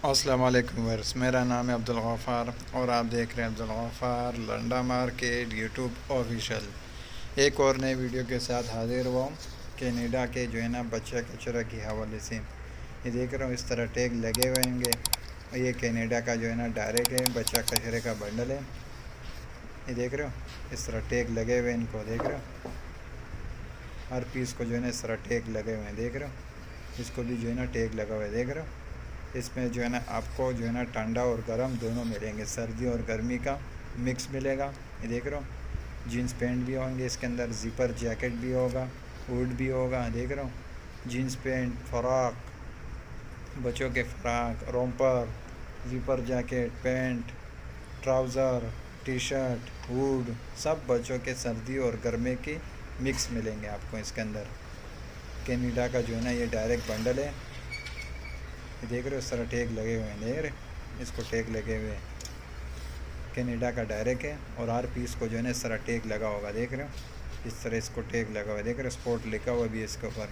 अस्सलाम वालेकुम वर्स, मेरा नाम है अब्दुल गफ़ार और आप देख रहे हैं Abdul Gaffar Landa market YouTube official. एक और नए वीडियो के साथ हाजिर हुआ हूँ कनाडा के जो है ना बच्चा कचरा के हवाले से। ये देख रहा हूँ इस तरह टैग लगे हुए होंगे। ये कनाडा का जो है ना डायरेक्ट है, बच्चा कचरे का बंडल है। ये देख रहे हो इस तरह टैग लगे हुए, इनको देख रहे हो हर पीस को जो है ना इस तरह टैग लगे हुए हैं, देख रहे हो इसको भी जो है ना टैग लगा हुआ है, देख रहे हो। इसमें जो है ना आपको जो है ना ठंडा और गर्म दोनों मिलेंगे, सर्दी और गर्मी का मिक्स मिलेगा। ये देख रहे हो जीन्स पैंट भी होंगे इसके अंदर, ज़िपर जैकेट भी होगा, हुड भी होगा, देख रहे हो जीन्स पैंट, फ़्रॉक, बच्चों के frock, romper, zipper jacket, pant, trouser, T shirt, hood, सब बच्चों के सर्दी और गर्मी की मिक्स मिलेंगे आपको इसके अंदर। कनाडा का जो है ना ये डायरेक्ट बंडल है। ये देख रहे हो इस तरह टैग लगे हुए हैं, देख रहे इसको टैग लगे हुए हैं। कनाडा का डायरेक्ट है और हर पीस को जो है ना इस तरह टैग लगा होगा, देख रहे हो इस तरह इसको टैग लगा हुआ है, देख रहे हो स्पोर्ट लिखा हुआ भी है इसके ऊपर।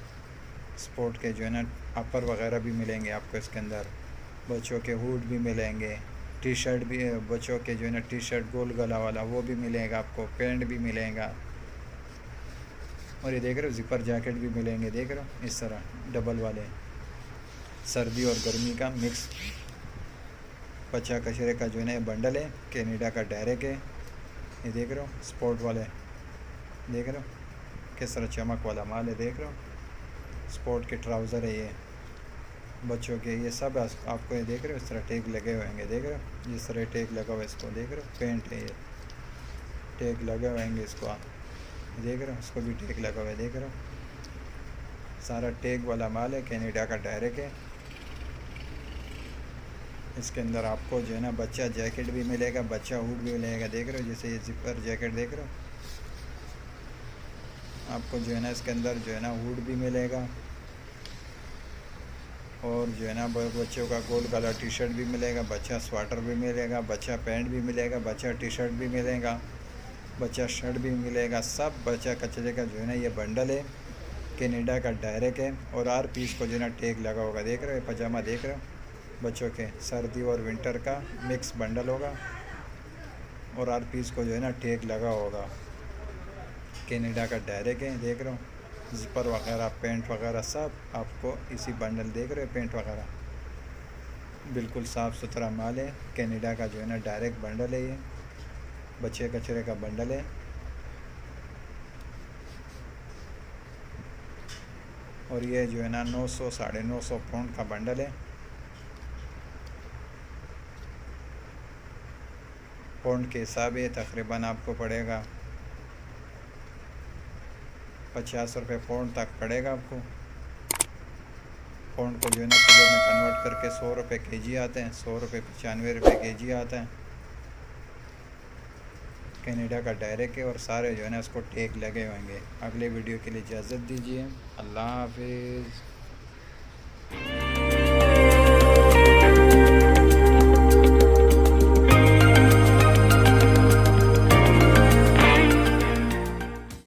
स्पोर्ट के जो है ना अपर वगैरह भी मिलेंगे आपको इसके अंदर, बच्चों के हुड भी मिलेंगे, टी शर्ट भी, बच्चों के जो है ना टी शर्ट गोल गला वाला वो भी मिलेगा आपको, पैंट भी मिलेगा। और ये देख रहे हो ज़िपर जैकेट भी मिलेंगे, देख रहे हो इस तरह डबल वाले, सर्दी और गर्मी का मिक्स बच्चा कचरे का जो है ना बंडल है, कनाडा का डायरेक्ट है। ये देख रहे हो स्पोर्ट वाले, देख रहे हो किस तरह चमक वाला माल है, देख रहे हो स्पोर्ट के ट्राउज़र है ये बच्चों के, ये सब आपको ये देख रहे हो इस तरह टैग लगे हुए होंगे, देख रहे हो जिस तरह टैग लगा हुआ है इसको, देख रहे हो पेंट है ये, टैग लगे हुए होंगे इसको, देख रहे हो इसको भी टैग लगा हुआ है, देख रहे हो सारा टैग वाला माल है, कनाडा का डायरेक्ट है। इसके अंदर आपको जो है ना बच्चा जैकेट भी मिलेगा, बच्चा हुड भी मिलेगा, देख रहे हो जैसे ये जिपर जैकेट देख रहे हो, आपको जो है ना इसके अंदर जो है ना हुड भी मिलेगा और जो है ना बच्चों का गोल गला टी शर्ट भी मिलेगा, बच्चा स्वेटर भी मिलेगा, बच्चा पैंट भी मिलेगा, बच्चा टी शर्ट भी मिलेगा, बच्चा शर्ट भी मिलेगा, सब बच्चा कचरे का जो है ना ये बंडल है, कनाडा का डायरेक्ट है। और हर पीस को जो है ना टैग लगा होगा, देख रहे हो पजामा देख रहे हो बच्चों के सर्दी और विंटर का मिक्स बंडल होगा और हर पीस को जो है ना टैग लगा होगा, कनाडा का डायरेक्ट है, देख रहे हो ज़िपर वगैरह पैंट वगैरह सब आपको इसी बंडल, देख रहे हो पैंट वगैरह बिल्कुल साफ़ सुथरा माल है, कनाडा का जो है ना डायरेक्ट बंडल है, ये बच्चे कचरे का बंडल है। और ये जो है ना 900 950 पाउंड का बंडल है, पाउंड के हिसाब है तकरीबन आपको पड़ेगा 50 रुपये पाउंड तक पड़ेगा आपको। पाउंड को जो है ना किलो में कन्वर्ट करके 100 रुपये केजी आते हैं, 100 रुपये 95 रुपये केजी आता है। कनाडा का डायरेक्ट है और सारे जो है ना उसको टैग लगे होंगे। अगले वीडियो के लिए इजाज़त दीजिए, अल्लाह हाफिज़।